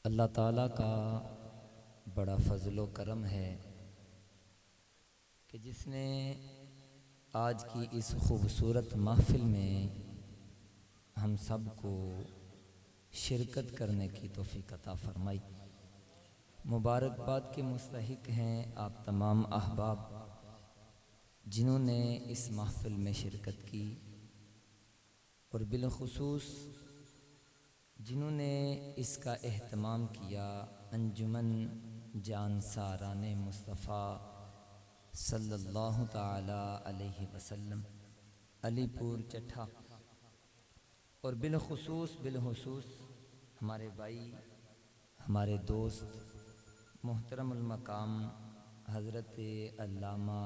अल्लाह ताला का बड़ा फजलो करम है कि जिसने आज की इस खूबसूरत महफिल में हम सब को शिरकत करने की तौफीक अता फरमाई। मुबारकबाद के मुस्तहिक हैं आप तमाम अहबाब जिन्होंने इस महफिल में शिरकत की और बिलखुसूस जिन्होंने इसका एहतमाम किया। अंजुमन जान साराने मुस्तफ़ा सल्लल्लाहु ताला अलैहि वसल्लम अलीपुर चट्ठा और बिलखुसूस हमारे भाई हमारे दोस्त मोहतरमुल मकाम हज़रत अल्लामा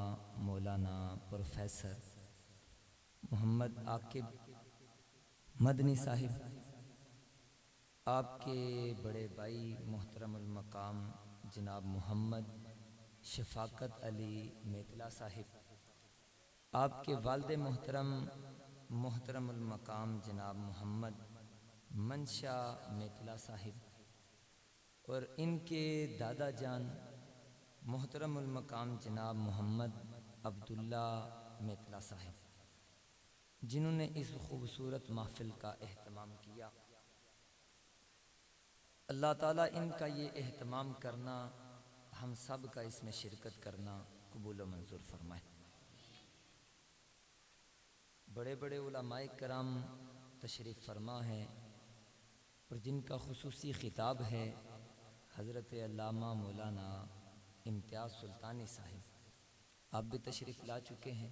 मौलाना प्रोफेसर मोहम्मद आकिब मदनी साहिब, आपके बड़े भाई मोहतरमुल मकाम जनाब मोहम्मद शफाकत अली मेतला साहिब, आपके वालिद मोहतरम मोहतरमुल मकाम जनाब मोहम्मद मंशा मेतला साहिब और इनके दादा जान मोहतरमुल मकाम जनाब मोहम्मद अब्दुल्ला मेतला साहिब, जिन्होंने इस खूबसूरत महफिल का एहतमाम किया। अल्लाह ताला इनका ये एहतमाम करना, हम सब का इसमें शिरकत करना कबूल व मंजूर फरमाए। बड़े बड़े उलमाए कराम तशरीफ़ फरमा हैं और जिनका खुसूसी खिताब है हज़रत अल्लामा मौलाना इम्तियाज़ सुल्तानी साहिब, आप भी तशरीफ़ ला चुके हैं।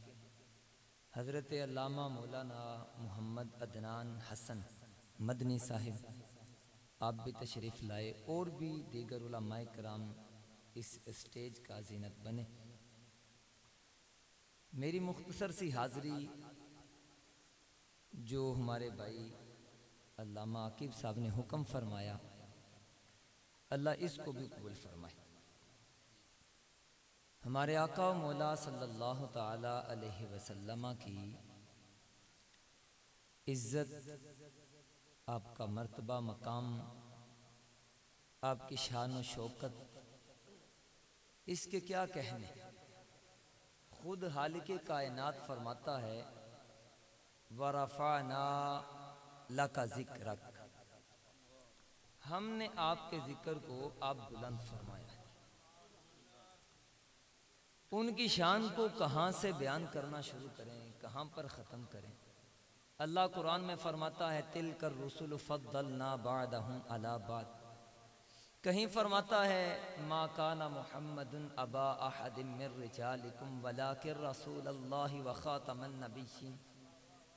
हज़रत अल्लामा मौलाना मोहम्मद अदनान हसन मदनी साहिब, आप भी तशरीफ़ लाए और भी दीगर उलमाए कराम इस स्टेज का जीनत बने। मेरी मुख्तसर सी हाज़री जो हमारे भाई अल्लामा आकिब साहब ने हुक्म फरमाया, अल्लाह इसको भी कबूल फरमाए। हमारे आका मौला सल्लल्लाहु ताला अलैहि वसल्लम की इज्जत, आपका मर्तबा मकाम, आपकी शान व शौकत, इसके क्या कहने। खुद हालिके कायनात फरमाता है वरफ़अना लका ज़िक्रक, हमने आपके जिक्र को आप बुलंद फरमाया है। उनकी शान को कहाँ से बयान करना शुरू करें, कहाँ पर ख़त्म करें। अल्लाह कुरान में फरमाता है तिलकर रुसुल फद्दलना बादहुम अला बाद, कहीं फरमाता है मा काना मुहम्मदुन अबा अहदिम मिर रिजालिकुम वलाकिन रसूलुल्लाहि व खातमन नबिय्यीन,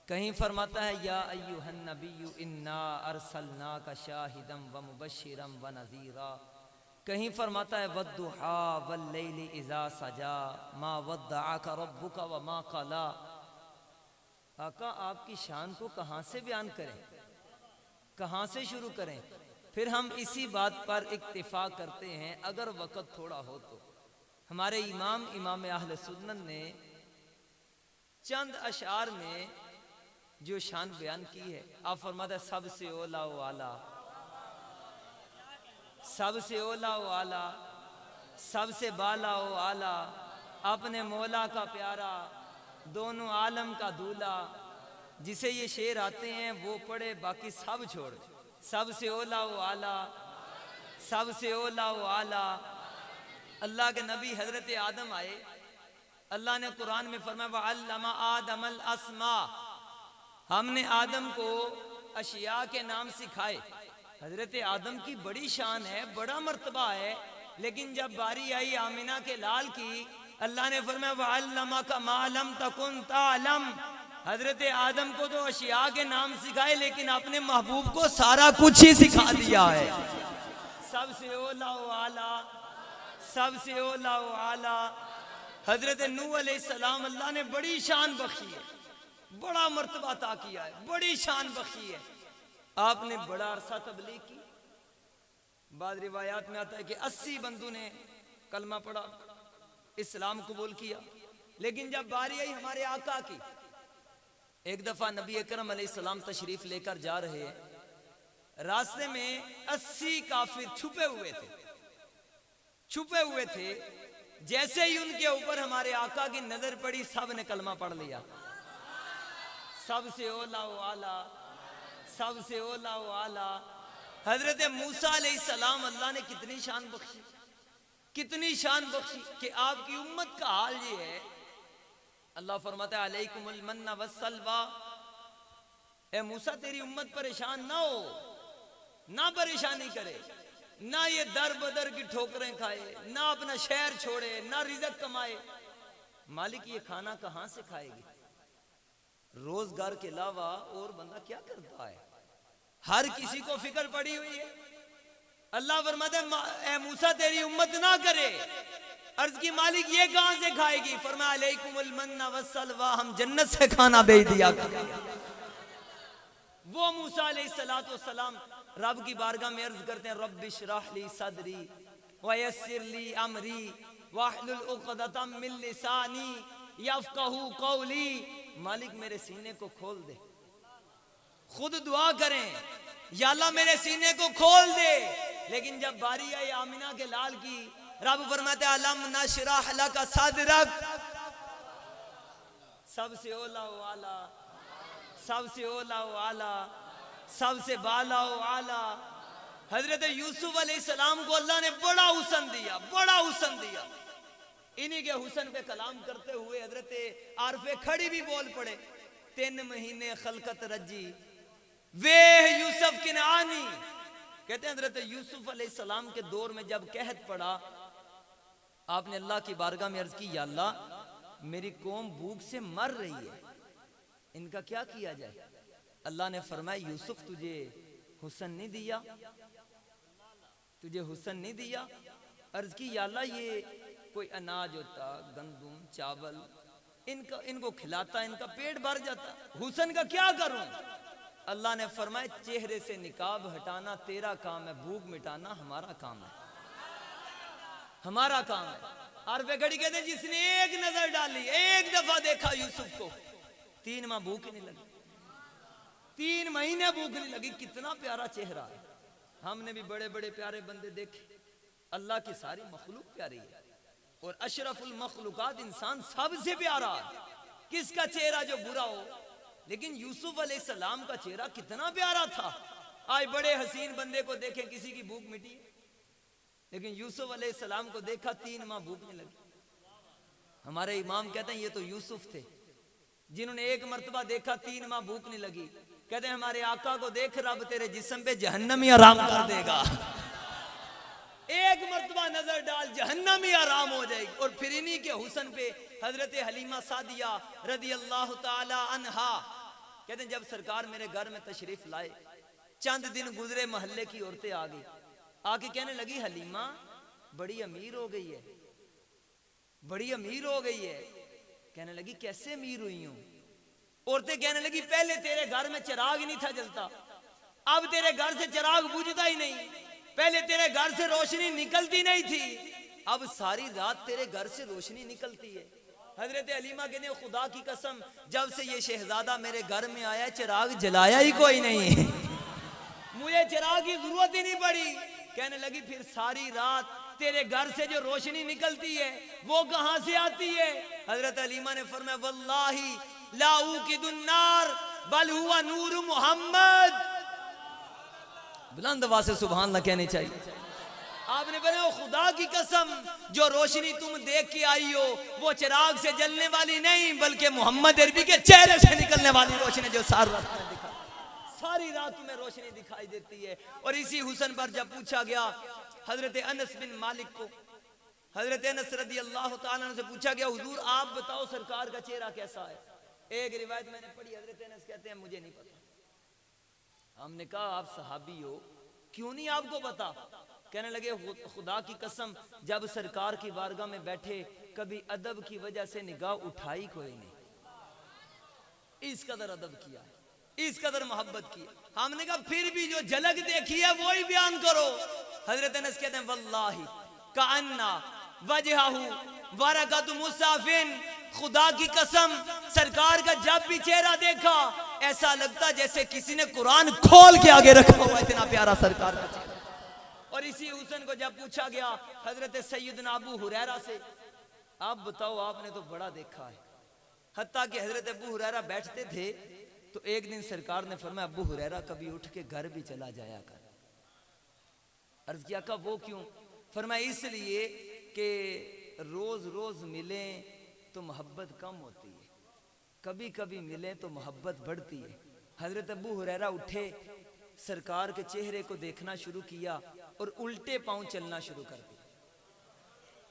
कहीं फरमाता है या अय्युहन नबिय्यु इन्ना अरसलनाका शाहिदम व मुबश्शिरम व नज़ीरा, कहीं फरमाता है वद्दुहा वल्लैलि इज़ा सजा मा वद्दअका रब्बुका व मा क़ला। आका आपकी शान को कहाँ से बयान करें, कहाँ से शुरू करें। फिर हम इसी बात पर इक्तिफा करते हैं अगर वक़्त थोड़ा हो तो। हमारे इमाम अहले सुन्नत ने चंद अशार में जो शान बयान की है, आप फरमाते हैं सबसे ओला वाला, सबसे ओला वाला, सबसे बाला ओ आला, अपने मौला का प्यारा, दोनों आलम का दूल्हा। जिसे ये शेर आते हैं वो पढ़े, बाकी सब छोड़। सबसे ओला ओ आला, सबसे ओला ओ आला। अल्लाह के नबी हजरत आदम आए, अल्लाह ने कुरान में फरमाया वअल्लमा आदमल अस्मा, हमने आदम को अशिया के नाम सिखाए। हजरत आदम की बड़ी शान है, बड़ा मर्तबा है, लेकिन जब बारी आई आमिना के लाल की, अल्लाह ने फरमाया वअल्लमका मा लम तकुन तालम, हजरत आदम को तो अशिया के नाम सिखाए लेकिन अपने महबूब को सारा कुछ ही सिखा दिया है। सबसे ओला व आला, सबसे ओला व आला। हजरत नूह अलैहिस्सलाम अल्लाह ने बड़ी शान बख्शी है, बड़ा मर्तबा अता किया है, बड़ी शान बख्शी है। आपने बड़ा अरसा तबलीग की। बाद रिवायात में आता है कि 80 बंदों ने कलमा पढ़ा, इस्लाम कबूल किया। लेकिन जब बारी आई हमारे आका की, एक दफ़ा नबी अकरम अलैहिस्सलाम तशरीफ़ लेकर जा रहे हैं, रास्ते में 80 काफिर छुपे हुए थे। जैसे ही उनके ऊपर हमारे आका की नजर पड़ी, सब ने कलमा पढ़ लिया। सबसे ओला व आला, सबसे ओला व आला हजरत मूसा अलैहिस्सलाम। अल्लाह ने कितनी शान बख्शी कि आपकी उम्मत का हाल ये है। अल्लाह फरमाता है अलैकुमुल मन्ना वस्सलवा, ए मूसा तेरी उम्मत परेशान ना हो, ना परेशानी करे, ना ये दर बदर की ठोकरें खाए, ना अपना शहर छोड़े, ना रिज़्क कमाए। मालिक ये खाना कहां से खाएगी? रोजगार के अलावा और बंदा क्या करता है? हर किसी को फिक्र पड़ी हुई है। अल्लाह फरमाता है ए मूसा तेरी उम्मत ना करे। अर्ज की मालिक ये कहां से खाएगी? फरमाया अलैकुमुल मन्ना वस्सलवा, हम जन्नत से खाना भेज दिया करेंगे। वो मूसा अलैहिस्सलातु वस्सलाम रब की बारगाह में अर्ज करते हैं रब्बिश्रह ली सदरी वयस्सिर ली अमरी वहलुल उक़दतम मिन लिसानी यफ़क़हू क़ौली। मालिक मेरे सीने को खोल दे। खुद दुआ करें या अल्लाह मेरे सीने को खोल दे। लेकिन जब बारी आई आमिना के लाल की, रब फरमाते अलम नशरह लका सदरक, सबसे ओला व आला, सबसे ओला व आला, सबसे बाला व आला हजरत यूसुफ अलैहिस्सलाम को अल्लाह ने बड़ा हुस्न दिया। इन्हीं के हुस्न पे कलाम करते हुए हजरत आरफे खड़ी भी बोल पड़े 3 महीने खलकत रजी वे यूसुफ किनानी। कहते हैं हजरत यूसुफ अलैहिस्सलाम के दौर में जब कहत पड़ा, आपने अल्लाह की बारगाह में अर्ज की या अल्लाह मेरी कौम भूख से मर रही है, इनका क्या किया जाए? अल्लाह ने फरमाया यूसुफ तुझे हुस्न नहीं दिया, तुझे हुस्न नहीं दिया। अर्ज की या अल्लाह ये कोई अनाज होता, गंदुम चावल, इनको खिलाता, इनका पेट भर जाता, हुस्न का क्या करूं? अल्लाह ने फरमाया चेहरे से निकाब हटाना तेरा काम है, भूख मिटाना हमारा काम है, हमारा काम है। और वे घड़ी कहते जिसने एक नजर डाली, एक दफा देखा यूसुफ को, 3 माह भूख नहीं लगी, 3 महीने भूख नहीं लगी। कितना प्यारा चेहरा है। हमने भी बड़े बड़े प्यारे बंदे देखे। अल्लाह की सारी मखलूक प्यारी है और अशरफुल मखलूकात इंसान सबसे प्यारा। किसका चेहरा जो बुरा हो, लेकिन यूसुफ अलैहिस्सलाम का चेहरा कितना प्यारा था। आज बड़े हसीन बंदे को देखे किसी की भूख मिटी, लेकिन यूसुफ अलैहिस्सलाम को देखा 3 माह भूख नहीं लगी। हमारे इमाम कहते हैं ये तो यूसुफ थे जिन्होंने एक मर्तबा देखा 3 माह भूख नहीं लगी। कहते हैं हमारे आका को देख रब तेरे जिस्म पे जहन्नम ही आराम कर देगा। एक मर्तबा नजर डाल जहन्नम ही आराम हो जाएगी। और फिर इन्हीं के हुस्न पे हजरत हलीमा सादिया रदी अल्लाह ताला अन्हा कहते हैं जब सरकार मेरे घर में तशरीफ लाए, चंद दिन गुजरे, मोहल्ले की औरतें आ गई, आके कहने लगी हलीमा बड़ी अमीर हो गई है, बड़ी अमीर हो गई है। कहने लगी कैसे अमीर हुई हूं? औरतें कहने लगी पहले तेरे घर में चिराग नहीं था जलता, अब तेरे घर से चिराग बुझता ही नहीं। पहले तेरे घर से रोशनी निकलती नहीं थी, अब सारी रात तेरे घर से रोशनी निकलती है। हजरत हलीमा कहने खुदा की कसम जब से ये शहजादा मेरे घर में आया चिराग जलाया ही कोई नहीं, मुझे चिराग की जरूरत ही नहीं पड़ी। कहने लगी फिर सारी रात तेरे घर से जो रोशनी निकलती है वो कहां से आती है? हजरत हलीमा ने फरमाया वल्लाही लाऊ की दुन्नार बल हुआ नूर मोहम्मद। बुलंद आवाज से सुभान अल्लाह कहनी चाहिए। आपने बोला खुदा की कसम जो रोशनी तुम देख के आई हो वो चिराग से जलने वाली नहीं बल्कि मोहम्मद अरबी के चेहरे से निकलने वाली रोशनी जो सारी रात में दिखा, सारी रात तुम्हें रोशनी दिखाई देती है। और इसी हुस्न पर जब पूछा गया हजरत अनस बिन मालिक को, हजरत अनस रदी अल्लाह ताला से पूछा गया हुजूर आप बताओ सरकार का चेहरा कैसा है? एक रिवायत मैंने पढ़ी, हजरत अनस कहते हैं मुझे नहीं पता। हमने कहा आप सहाबी हो, क्यों नहीं आपको पता? कहने लगे खुदा की कसम जब सरकार की बारगाह में बैठे कभी अदब की वजह से निगाह उठाई कोई नहीं, इस कदर अदब किया, इस कदर मोहब्बत की। हमने कहा फिर भी जो झलक देखी है वो ही बयान करो। हजरत अनस कहते हैं वल्लाही कान्ना वजहहू वरकत मुसाफिन, खुदा की कसम सरकार का जब भी चेहरा देखा ऐसा लगता जैसे किसी ने कुरान खोल के आगे रखा हुआ, इतना प्यारा सरकार का चेहरा। और इसी हुस्न को जब पूछा गया हजरत सैयदना अबू हुरैरा से, आप बताओ आपने तो बड़ा देखा है, हत्ता कि हजरत अबू हुरैरा बैठते थे तो एक दिन सरकार ने फरमाया अबू हुरैरा कभी उठ के घर भी चला जाया कर। अर्ज किया का वो क्यों? फरमाया इसलिए कि रोज रोज मिले तो मोहब्बत कम होती है, कभी कभी मिले तो मोहब्बत बढ़ती है। हजरत अबू हुरैरा उठे, सरकार के चेहरे को देखना शुरू किया और उल्टे पांव चलना शुरू कर दिया।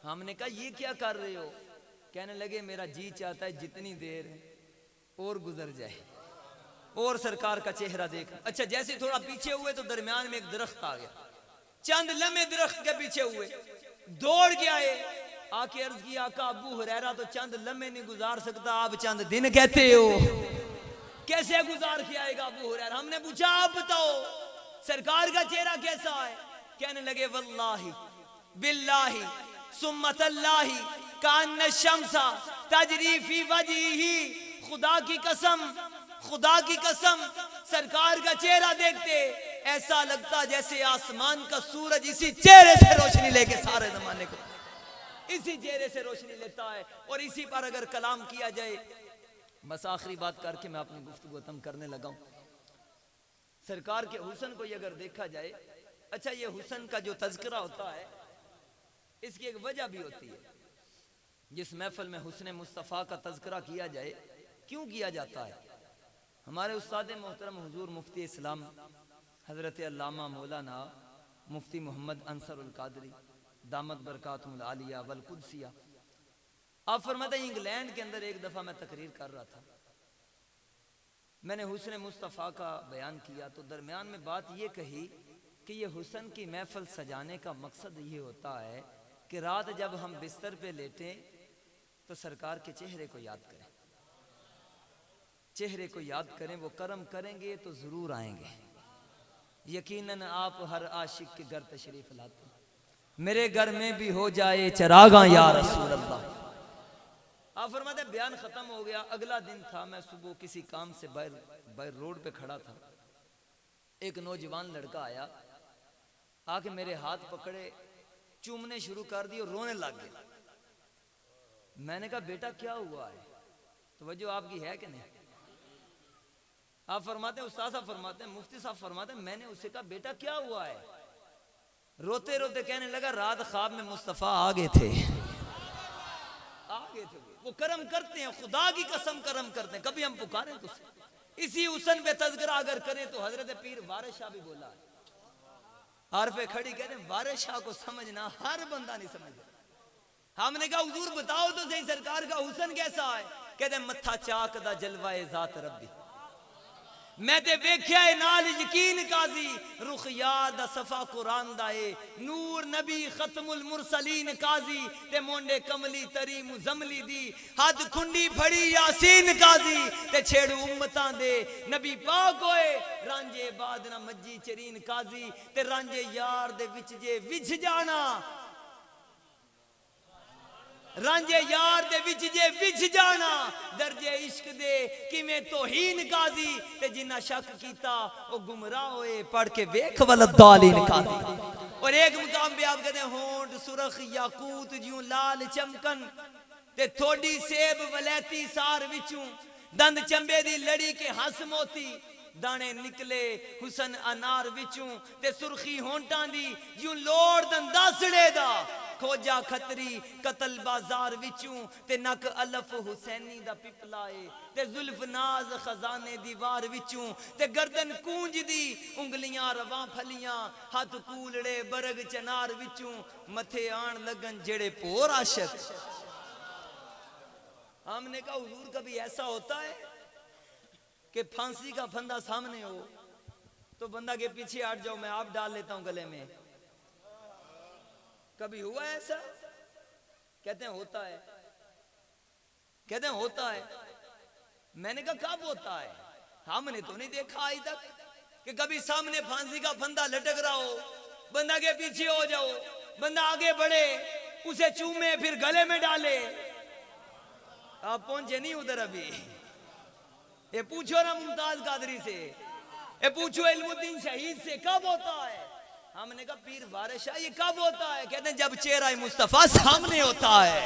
हमने कहा ये क्या कर रहे हो? कहने लगे मेरा जी चाहता है जितनी देर और गुजर जाए और सरकार का चेहरा देख। अच्छा, जैसे थोड़ा पीछे हुए तो दरमियान में एक दरख्त आ गया, चंद लम्हे दरख्त के पीछे हुए, दौड़ के आए, आके अर्ज किया आका अबू हुरैरा तो चंद लम्हे नहीं गुजार सकता, आप चंद दिन कहते हो, कैसे गुजार के आएगा अबू हुरैरा? हमने पूछा आप बताओ सरकार का चेहरा कैसा है? कहने लगे वल्लाही बिल्लाही सुम्मा तल्लाही कान्न शम्सा तजरी फी वजहिही, खुदा की कसम, खुदा की कसम, सरकार का चेहरा देखते ऐसा लगता जैसे आसमान का सूरज इसी चेहरे से रोशनी लेके सारे जमाने को इसी चेहरे से रोशनी लेता है। और इसी पर अगर कलाम किया जाए, बस आखिरी बात करके मैं अपनी गुफ्तगू खत्म करने लगा हूं। सरकार के हुस्न को अगर देखा जाए, अच्छा ये हुस्न का जो तज़किरा होता है इसकी एक वजह भी होती है। जिस महफिल में हुस्न मुस्तफ़ा का तज़किरा किया जाए, क्यों किया जाता है? हमारे उस्ताद मोहतरम हुजूर मुफ्ती इस्लाम हज़रत अल्लामा मौलाना मुफ्ती मोहम्मद अंसरुल कादरी दामत बरकातुहुल आलिया वल कुदसिया, आप फरमाते हैं इंग्लैंड के अंदर एक दफ़ा मैं तकरीर कर रहा था, मैंने हुस्न मुस्तफ़ा का बयान किया तो दरमियान में बात ये कही कि ये हुस्न की महफिल सजाने का मकसद ये होता है कि रात जब हम बिस्तर पे लेटें तो सरकार के चेहरे को याद करें, चेहरे को याद करें, वो करम करेंगे तो ज़रूर आएंगे। यकीनन आप हर आशिक के घर तशरीफ़ लाते, मेरे घर में भी हो जाए चरागा या रसूल अल्लाह। आप फरमाते बयान ख़त्म हो गया, अगला दिन था, मैं सुबह किसी काम से बाहर रोड पे खड़ा था, एक नौजवान लड़का आया, आके मेरे हाथ पकड़े, चूमने शुरू कर दिए और रोने लग गया। मैंने कहा बेटा क्या हुआ है? तवज्जो आपकी है कि नहीं? आप फरमाते हैं, उस्ताद साहब फरमाते हैं, मुफ्ती साहब फरमाते हैं, मैंने उससे कहा बेटा क्या हुआ है? रोते रोते कहने लगा रात ख्वाब में मुस्तफ़ा आ गए थे, आ गए थे। वो करम करते हैं, खुदा की कसम करम करते हैं, कभी हम पुकारे तो इसी हुस्न पे तज़किरा अगर करें तो हजरत पीर वारिस शाह भी बोला है, हर पे खड़ी कहते वारिस शाह को समझना हर बंदा नहीं समझता। हमने कहा हुजूर बताओ तो सही सरकार का हुस्न कैसा है? कहते मत्था चाक दा जलवाए ज़ात रब्बी, मैं ते वेख्या है नाल यकीन काजी, रुख याद सफा कुरान दा है, नूर नबी खत्मुल मुरसलीन काजी, ते मोंडे कमली तरी मुजमली दी, हद खुंडी फड़ी यासीन काजी, ते छेड़ू उम्मतां दे नबी पाक होए, रांझे बाद ना मज्जी चरीन काजी, ते रांझे यार दे विच जे विछ जाना, रांझे यार दे विच जे विच जाना, दर्जे इश्क दे किवें तौहीन काजी, ते जिन्ना शक कीता ओ गुमराह होए, पढ़ के वेख वलद्दालीन काजी। और एक मुकाम पे आप कहते हैं होंठ सुरख याकूत ज्यों लाल चमकन, ते थोड़ी सेब वलैती सार विचों, दंद चंबे दी लड़ी के हंस मोती, दाने निकले हुसन अनार विचों, ते सुर्खी होंटां दी ज्यों लोड़ दंदासड़े दा, खोजा खतरी कतल बाजार विचों, ते नक अलफ हुसैनी दा पिपलाए, ते जुल्फ नाज खजाने दीवार विचों, ते गर्दन कूंज दी उंगलियां रवां फलियां, हाथ कूलड़े बरग चनार विचों, मथे आन लगन जेड़े पोर आशिक। हमने कहा हुजूर कभी ऐसा होता है कि फांसी का फंदा सामने हो तो बंदा के पीछे हट जाओ, मैं आप डाल लेता हूं गले में? कभी हुआ ऐसा? कहते हैं होता है, कहते हैं होता है। मैंने कहा कब होता है? हमने तो नहीं देखा आज तक कि कभी सामने फांसी का फंदा लटक रहा हो, बंदा के पीछे हो जाओ, बंदा आगे बढ़े, उसे चूमे, फिर गले में डाले। आप पहुंचे नहीं उधर अभी। ये पूछो ना मुमताज कादरी से, ये पूछो इल्मुद्दीन शहीद से कब होता है। हमने कहा पीर वारिस शाह ये कब होता है? कहते हैं जब चेहरा मुस्तफा सामने होता है।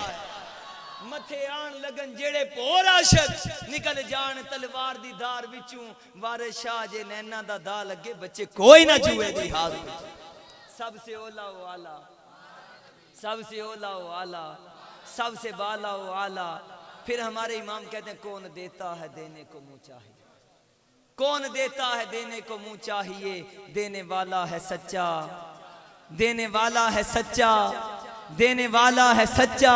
मथे आन लगन जेड़े पोर आशक निकल जान तलवार दी धार विचों। वारिस शाह जे नैना दा दा लगे बच्चे कोई ना जुए दी हाथ विच। सबसे ओला ओ आला, सबसे ओला ओ आला, सबसे बाला ओ आला। फिर हमारे इमाम कहते हैं कौन देता है देने को मुंह चाहिए, कौन देता है देने को मुंह चाहिए। देने वाला है सच्चा, देने वाला है सच्चा, देने वाला है सच्चा।